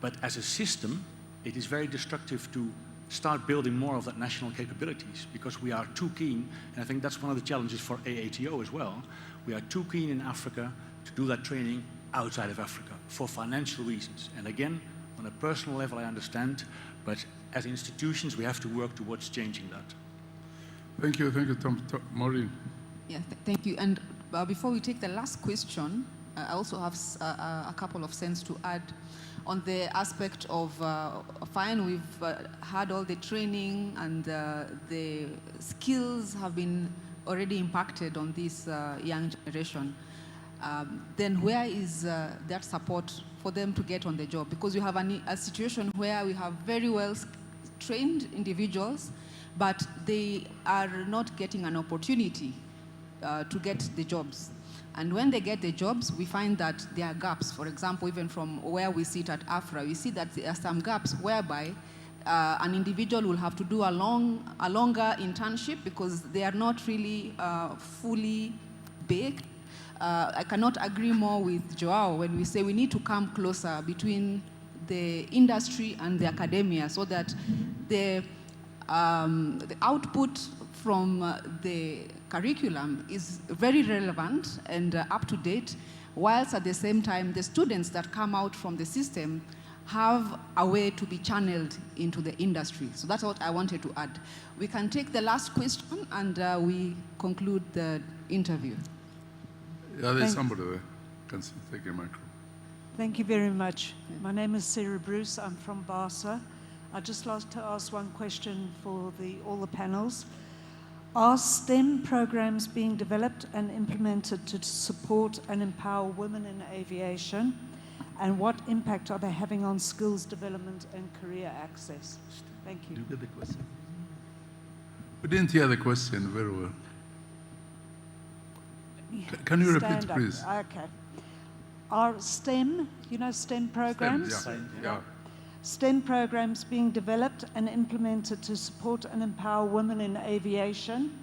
But as a system, it is very destructive to start building more of that national capabilities because we are too keen, and I think that's one of the challenges for AATO as well. We are too keen in Africa to do that training outside of Africa for financial reasons. And again, on a personal level, I understand, but as institutions, we have to work towards changing that. Thank you, Tom. Maureen. Yeah, thank you. And before we take the last question, I also have a couple of cents to add on the aspect of, fine, we've had all the training and the skills have been already impacted on this young generation. Then where is that support for them to get on the job? Because we have a situation where we have very well trained individuals, but they are not getting an opportunity to get the jobs. And when they get the jobs, we find that there are gaps. For example, even from where we sit at AFRA, we see that there are some gaps whereby an individual will have to do a longer internship because they are not really fully baked. I cannot agree more with Joao when we say we need to come closer between the industry and the academia so that the output from the curriculum is very relevant and up to date, whilst at the same time the students that come out from the system have a way to be channeled into the industry. So that's what I wanted to add. We can take the last question and we conclude the interview. Yeah, there's somebody there. Can take a microphone. Thank you very much. My name is Sarah Bruce. I'm from Barca. I'd just like to ask one question for all the panels. Are STEM programs being developed and implemented to support and empower women in aviation? And what impact are they having on skills development and career access? Thank you. You get the question? We didn't hear the question very well. Can you repeat, please? Okay. Are STEM, you know STEM programs? STEM, yeah. STEM programs being developed and implemented to support and empower women in aviation?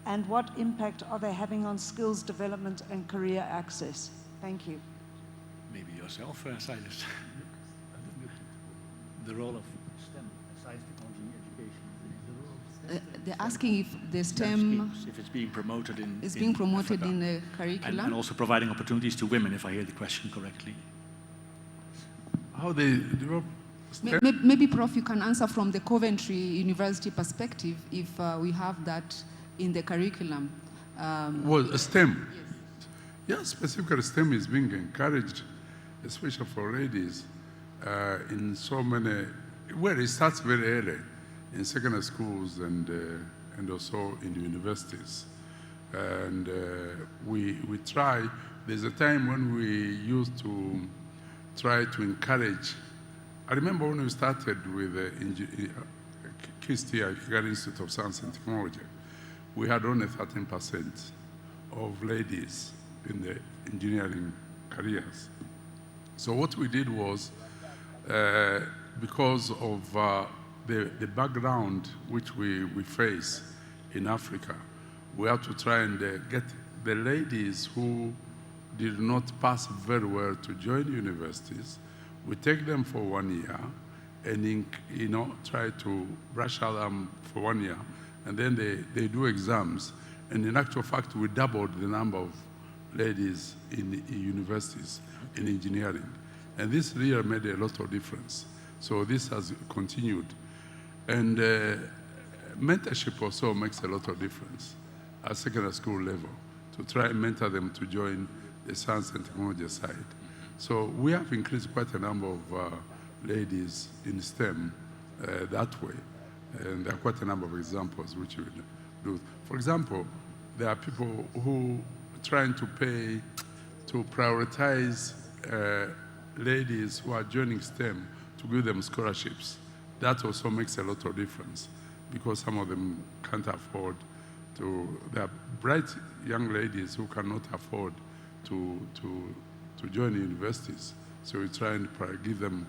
And what impact are they having on skills development and career access? Thank you. Maybe yourself, Silas. The role of STEM, science, technology, education. They're asking if the STEM schemes, if it's being promoted in the curriculum. And also providing opportunities to women, if I hear the question correctly. How they develop STEM? Maybe, Prof, you can answer from the Coventry University perspective if we have that in the curriculum. Well, STEM. Yes. Yeah, specifically STEM is being encouraged, especially for ladies, in so many, well, it starts very early in secondary schools and also in the universities. And we try, there's a time when we used to try to encourage. I remember when we started with KIST here, Kigali Institute of Science and Technology, we had only 13% of ladies in the engineering careers. So what we did was, because of the background which we face in Africa, we had to try and get the ladies who did not pass very well to join universities. We take them for 1 year and try to brush out them for 1 year and then they do exams. And in actual fact, we doubled the number of ladies in universities in engineering. And this really made a lot of difference. So this has continued. And mentorship also makes a lot of difference at secondary school level, to try and mentor them to join the science and technology side. So we have increased quite a number of ladies in STEM that way. And there are quite a number of examples which we do. For example, there are people who are trying to prioritize ladies who are joining STEM to give them scholarships. That also makes a lot of difference, because some of them can't afford to, there are bright young ladies who cannot afford to join universities. So we try and give them,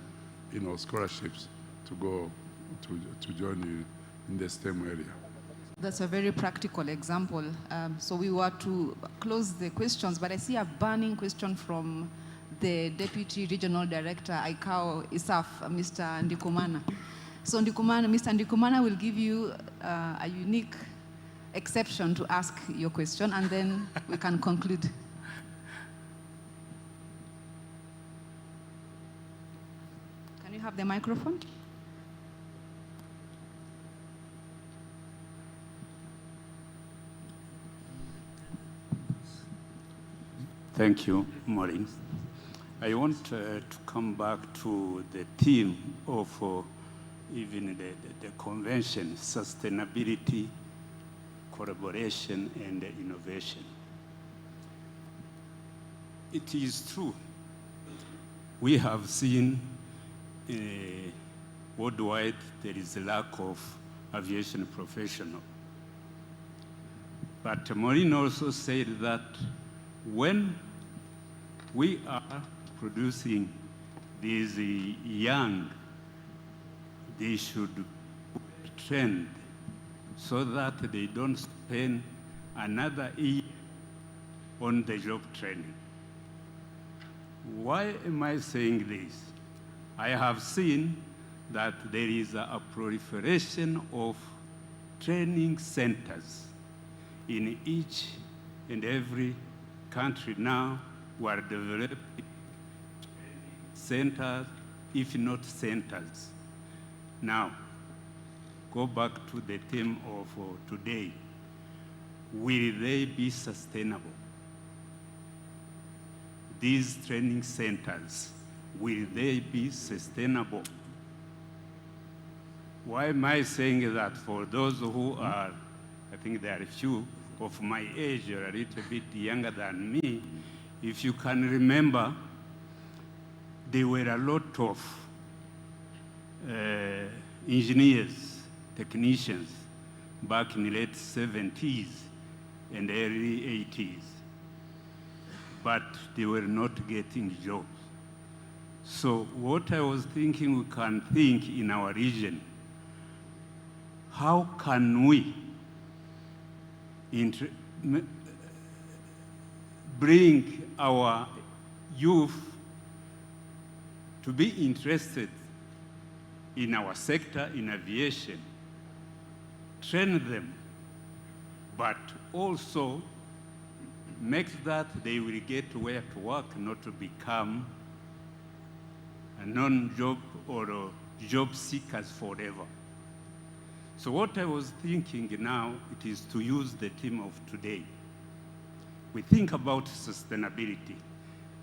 scholarships to go to join you in the STEM area. That's a very practical example. So we were to close the questions, but I see a burning question from the Deputy Regional Director, ICAO ISAF, Mr. Ndikumana. So Mr. Ndikumana will give you a unique exception to ask your question, and then we can conclude. Can you have the microphone? Thank you, Maureen. I want to come back to the theme of even the convention, sustainability, collaboration, and innovation. It is true. We have seen worldwide there is a lack of aviation professionals. But Maureen also said that when we are producing these young, they should be trained so that they don't spend another year on the job training. Why am I saying this? I have seen that there is a proliferation of training centers in each and every country now. We are developing centers, if not centers. Now, go back to the theme of today. Will they be sustainable? These training centers, will they be sustainable? Why am I saying that? For those who are, I think there are few of my age or a little bit younger than me, if you can remember, there were a lot of engineers, technicians back in the late 70s and early 80s, but they were not getting jobs. So what I was thinking, we can think in our region, how can we bring our youth to be interested in our sector, in aviation, train them, but also make that they will get where to work, not to become a non-job or job seekers forever. So what I was thinking now, it is to use the theme of today. We think about sustainability.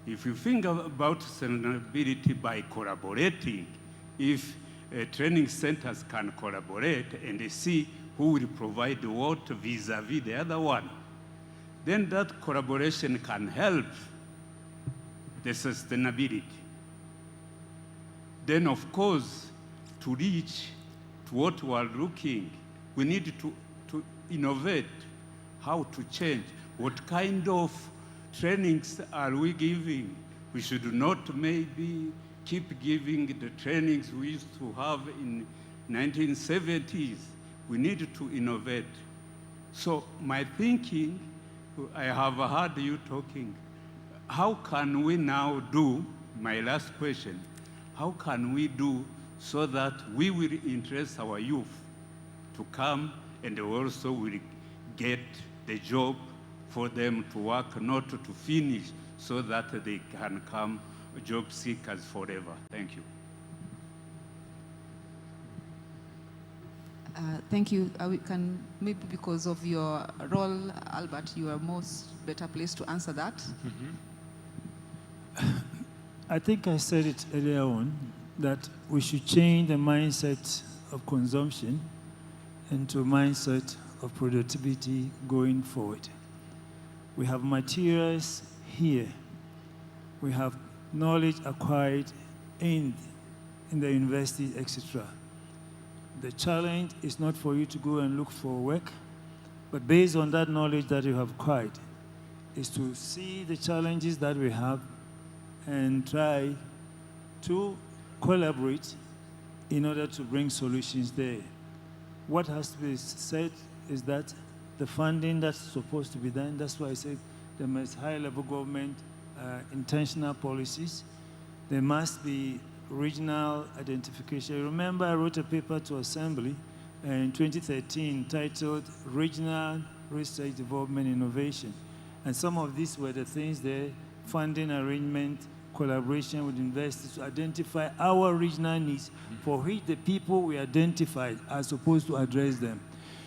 If you think about sustainability by collaborating, if training centers can collaborate and they see who will provide what vis-a-vis the other one, then that collaboration can help the sustainability. Then, of course, to reach to what we are looking, we need to innovate, how to change. What kind of trainings are we giving? We should not maybe keep giving the trainings we used to have in 1970s. We need to innovate. So my thinking, I have heard you talking, how can we now do, my last question, how can we do so that we will interest our youth to come and also will get the job for them to work, not to finish, so that they can come job seekers forever. Thank you. Thank you. We can, maybe because of your role, Albert, you are better placed to answer that. I think I said it earlier on, that we should change the mindset of consumption into a mindset of productivity going forward. We have materials here. We have knowledge acquired in the university, etc. The challenge is not for you to go and look for work, but based on that knowledge that you have acquired, is to see the challenges that we have and try to collaborate in order to bring solutions there. What has to be said is that the funding that's supposed to be done, that's why I said there must be high-level government intentional policies. There must be regional identification. Remember, I wrote a paper to Assembly in 2013 titled Regional Research Development Innovation. And some of these were the things there: funding arrangement, collaboration with investors to identify our regional needs for which the people we identified are supposed to address them.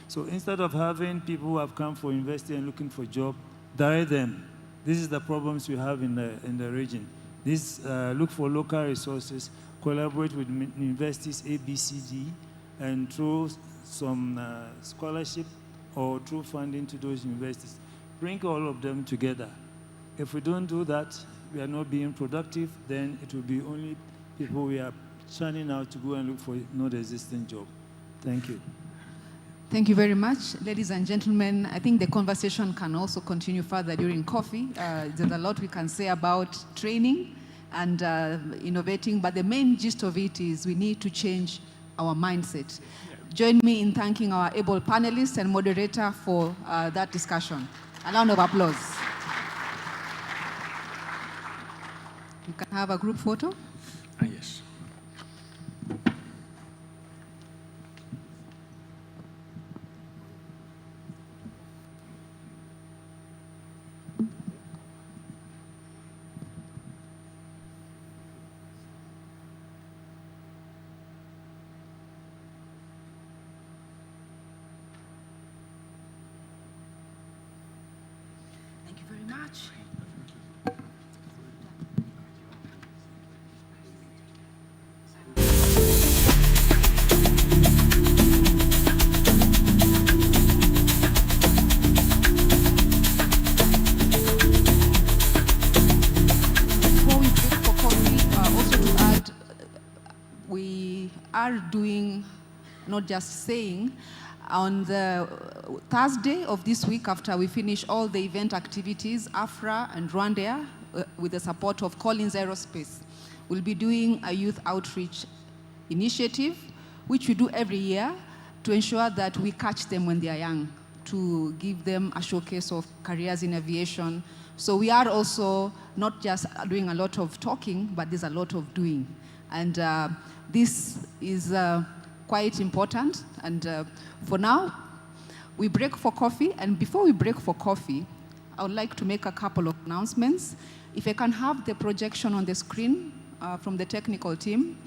So instead of having people who have come for university and looking for jobs, direct them. This is the problems we have in the region. This look for local resources, collaborate with universities A, B, C, D, and through some scholarship or through funding to those universities, bring all of them together. If we don't do that, we are not being productive, then it will be only people we are churning out to go and look for not existing job. Thank you. Thank you very much. Ladies and gentlemen, I think the conversation can also continue further during coffee. There's a lot we can say about training and innovating, but the main gist of it is we need to change our mindset. Join me in thanking our able panelists and moderator for that discussion. A round of applause. You can have a group photo. Yes. Thank you very much. Are doing, not just saying, on the Thursday of this week, after we finish all the event activities, AFRA and Rwandair, with the support of Collins Aerospace, will be doing a youth outreach initiative, which we do every year to ensure that we catch them when they are young, to give them a showcase of careers in aviation. So we are also not just doing a lot of talking, but there's a lot of doing. And this is quite important. And for now, we break for coffee. And before we break for coffee, I would like to make a couple of announcements. If I can have the projection on the screen from the technical team.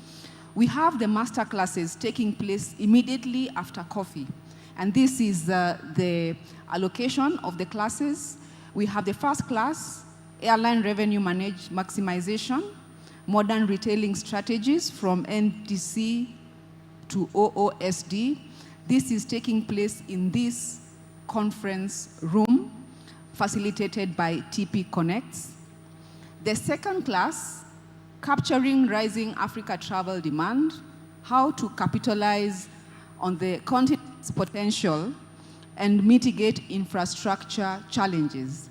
We have the master classes taking place immediately after coffee. And this is the allocation of the classes. We have the first class, Airline Revenue Maximization, Modern Retailing Strategies from NDC to OOSD. This is taking place in this conference room, facilitated by TP Connects. The second class, Capturing Rising Africa Travel Demand, How to Capitalize on the Continent's Potential and Mitigate Infrastructure Challenges.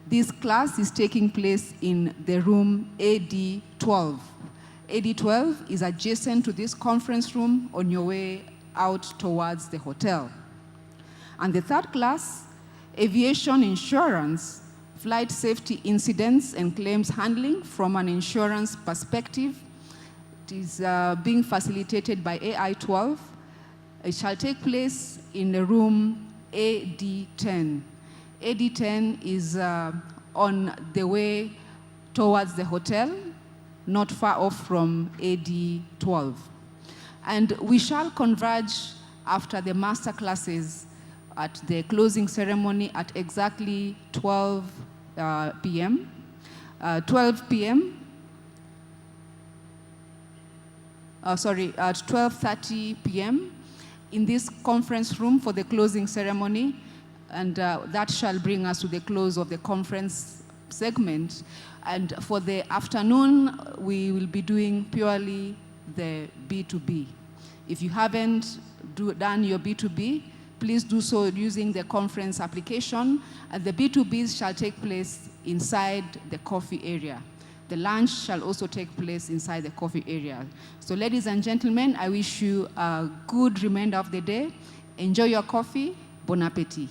This class is taking place in the room AD12. AD12 is adjacent to this conference room on your way out towards the hotel. And the third class, Aviation Insurance, Flight Safety Incidents and Claims Handling from an Insurance Perspective. It is being facilitated by AI12. It shall take place in the room AD10. AD10 is on the way towards the hotel, not far off from AD12. And we shall converge after the master classes at the closing ceremony at exactly 12 p.m. 12 p.m. At 12:30 p.m. in this conference room for the closing ceremony, and that shall bring us to the close of the conference segment. And for the afternoon, we will be doing purely the B2B. If you haven't done your B2B, please do so using the conference application, and the B2Bs shall take place inside the coffee area. The lunch shall also take place inside the coffee area. So ladies and gentlemen, I wish you a good remainder of the day. Enjoy your coffee. Bon appetit.